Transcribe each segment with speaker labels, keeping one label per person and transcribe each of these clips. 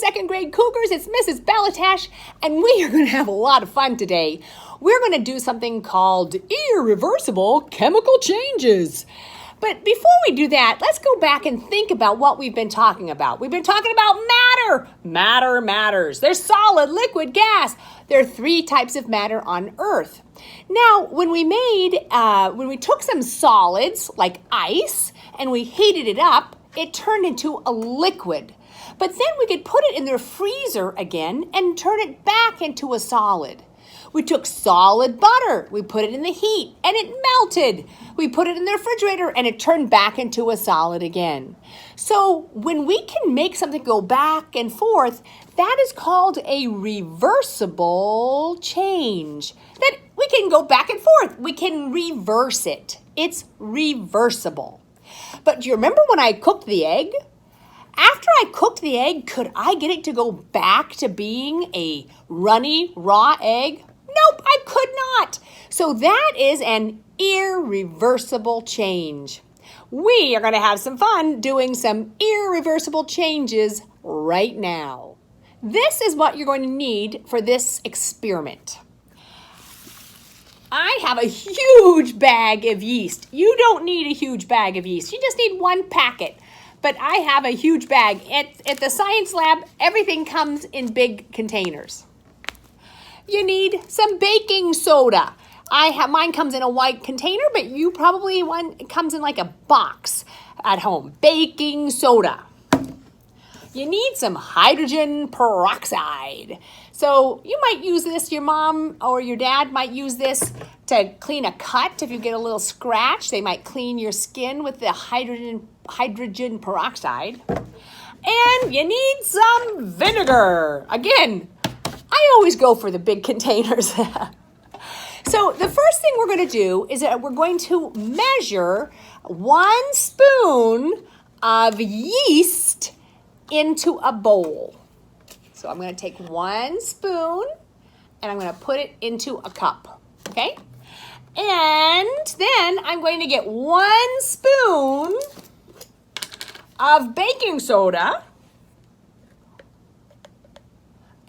Speaker 1: second grade Cougars. It's Mrs. Ballatash, and we are going to have a lot of fun today. We're going to do something called Irreversible Chemical Changes. But before we do that, let's go back and think about what we've been talking about. We've been talking about matter. Matter matters. There's solid, liquid, gas. There are 3 types of matter on Earth. Now, when we took some solids like ice and we heated it up, it turned into a liquid. But then we could put it in the freezer again and turn it back into a solid. We took solid butter, we put it in the heat, and it melted. We put it in the refrigerator, and it turned back into a solid again. So when we can make something go back and forth, that is called a reversible change. That we can go back and forth. We can reverse it. It's reversible. But do you remember when I cooked the egg? After I cooked the egg, could I get it to go back to being a runny, raw egg? Nope, I could not. So that is an irreversible change. We are going to have some fun doing some irreversible changes right now. This is what you're going to need for this experiment. I have a huge bag of yeast. You don't need a huge bag of yeast. You just need 1 packet. But I have a huge bag. At the science lab, everything comes in big containers. You need some baking soda. Mine comes in a white container, but you probably it comes in like a box at home. Baking soda. You need some hydrogen peroxide. So you might use this, your mom or your dad might use this to clean a cut. If you get a little scratch, they might clean your skin with the hydrogen peroxide. And you need some vinegar. Again, I always go for the big containers. So the first thing we're going to do is that we're going to measure 1 spoon of yeast into a bowl. So I'm going to take 1 spoon and I'm going to put it into a cup. Okay? And then I'm going to get 1 spoon of baking soda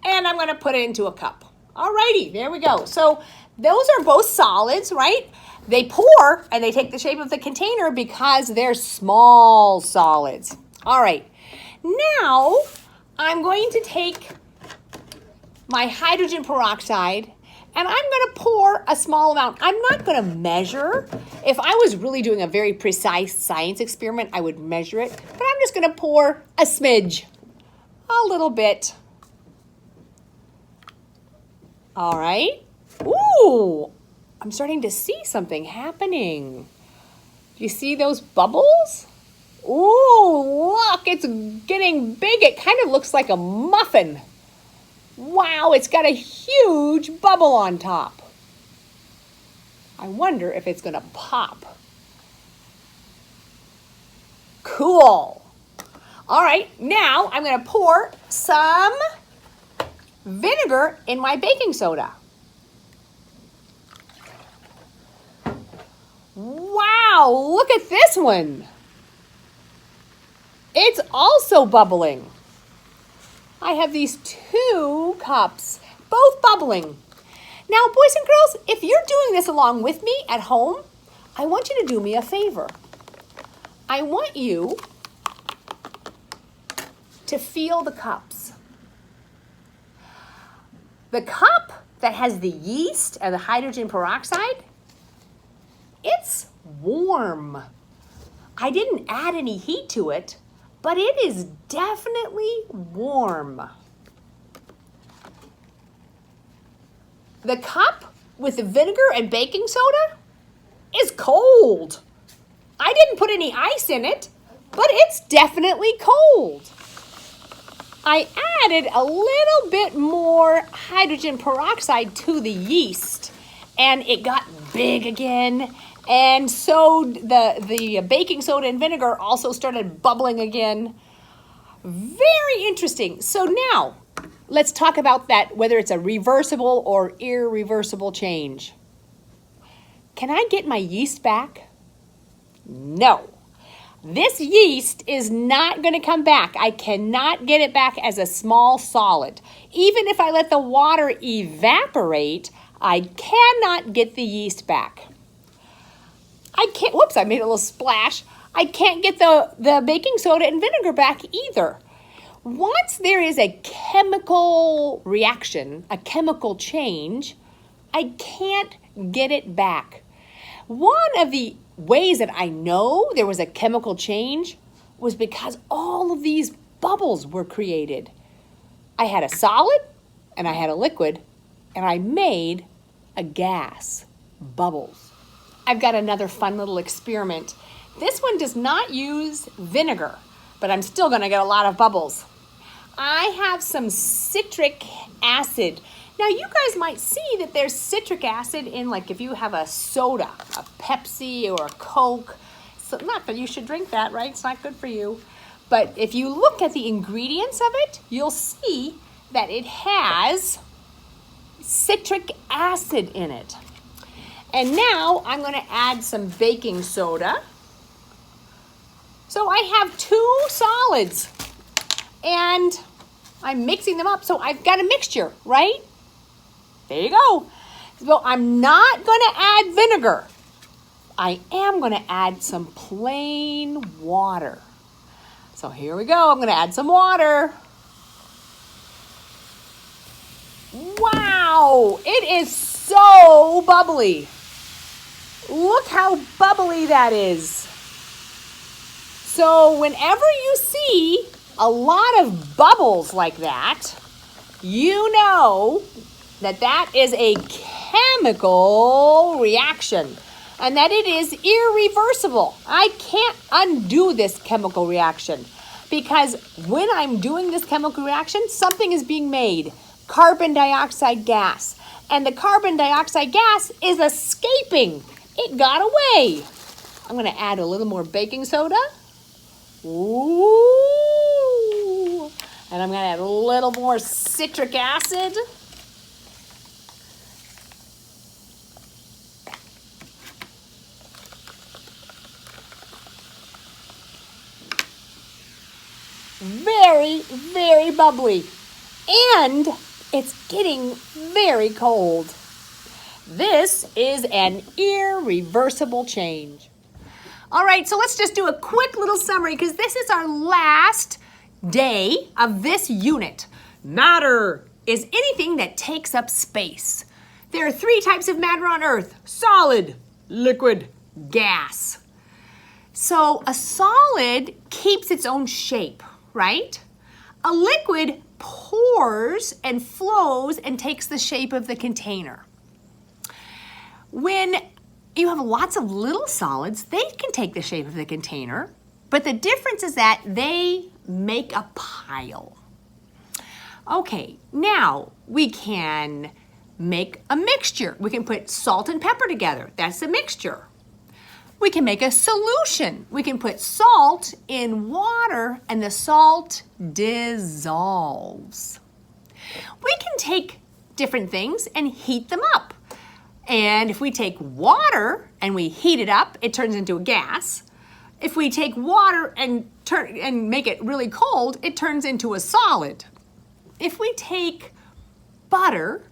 Speaker 1: and I'm going to put it into a cup. Alrighty, there we go. So those are both solids, right? They pour and they take the shape of the container because they're small solids. All right, now I'm going to take my hydrogen peroxide and I'm going to pour a small amount. I'm not going to measure. If I was really doing a very precise science experiment, I would measure it. But I'm just going to pour a smidge, a little bit. All right. Ooh, I'm starting to see something happening. Do you see those bubbles? Ooh, look, it's getting big. It kind of looks like a muffin. Wow, it's got a huge bubble on top. I wonder if it's going to pop. Cool. All right, now I'm going to pour some vinegar in my baking soda. Wow, look at this one. It's also bubbling. I have these 2 cups, both bubbling. Now, boys and girls, if you're doing this along with me at home, I want you to do me a favor. I want you to feel the cups. The cup that has the yeast and the hydrogen peroxide, it's warm. I didn't add any heat to it, but it is definitely warm. The cup with the vinegar and baking soda is cold. I didn't put any ice in it, but it's definitely cold. I added a little bit more hydrogen peroxide to the yeast, and it got big again. And so the baking soda and vinegar also started bubbling again. Very interesting. So now, let's talk about that, whether it's a reversible or irreversible change. Can I get my yeast back? No. this yeast is not going to come back. I cannot get it back as a small solid. Even if I let the water evaporate, I cannot get the yeast back. I can't, whoops, I made a little splash. I can't get the baking soda and vinegar back either. Once there is a chemical reaction, a chemical change, I can't get it back. One of the ways that I know there was a chemical change was because all of these bubbles were created. I had a solid and I had a liquid, and I made a gas, bubbles. I've got another fun little experiment. This one does not use vinegar, but I'm still going to get a lot of bubbles. I have some citric acid. Now you guys might see that there's citric acid in, like, if you have a soda, a Pepsi or a Coke. So not that you should drink that, right? It's not good for you. But if you look at the ingredients of it, you'll see that it has citric acid in it. And now I'm going to add some baking soda. So I have two solids and I'm mixing them up. So I've got a mixture, right? There you go. So I'm not going to add vinegar. I am going to add some plain water. So here we go. I'm going to add some water. Wow, it is so bubbly. Look how bubbly that is. So whenever you see a lot of bubbles like that, you know that that is a chemical reaction and that it is irreversible. I can't undo this chemical reaction because when I'm doing this chemical reaction, something is being made, carbon dioxide gas, and the carbon dioxide gas is escaping. It got away. I'm going to add a little more baking soda. Ooh. And I'm going to add a little more citric acid. Very, very bubbly. And it's getting very cold. This is an irreversible change. All right, so let's just do a quick little summary because this is our last day of this unit. Matter is anything that takes up space. There are three types of matter on Earth: solid, liquid, gas. So a solid keeps its own shape, right? A liquid pours and flows and takes the shape of the container. When you have lots of little solids, they can take the shape of the container, but the difference is that they make a pile. Okay, now we can make a mixture. We can put salt and pepper together. That's a mixture. We can make a solution. We can put salt in water and the salt dissolves. We can take different things and heat them up. And if we take water and we heat it up, it turns into a gas. If we take water and make it really cold, it turns into a solid. If we take butter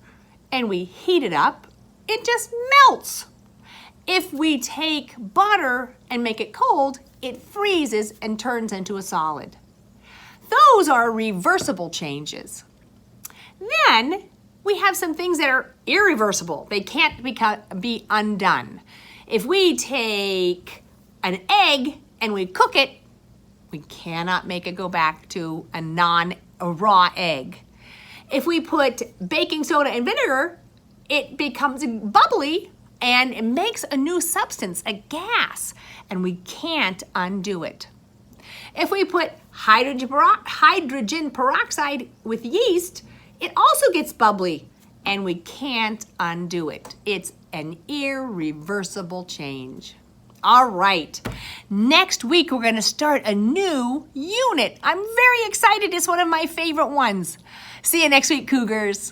Speaker 1: and we heat it up, it just melts. If we take butter and make it cold, it freezes and turns into a solid. Those are reversible changes. Then we have some things that are irreversible. They can't be undone. If we take an egg and we cook it, we cannot make it go back to a raw egg. If we put baking soda and vinegar, it becomes bubbly and it makes a new substance, a gas, and we can't undo it. If we put hydrogen peroxide with yeast, it also gets bubbly and we can't undo it. It's an irreversible change. All right, next week we're going to start a new unit. I'm very excited. It's one of my favorite ones. See you next week, Cougars.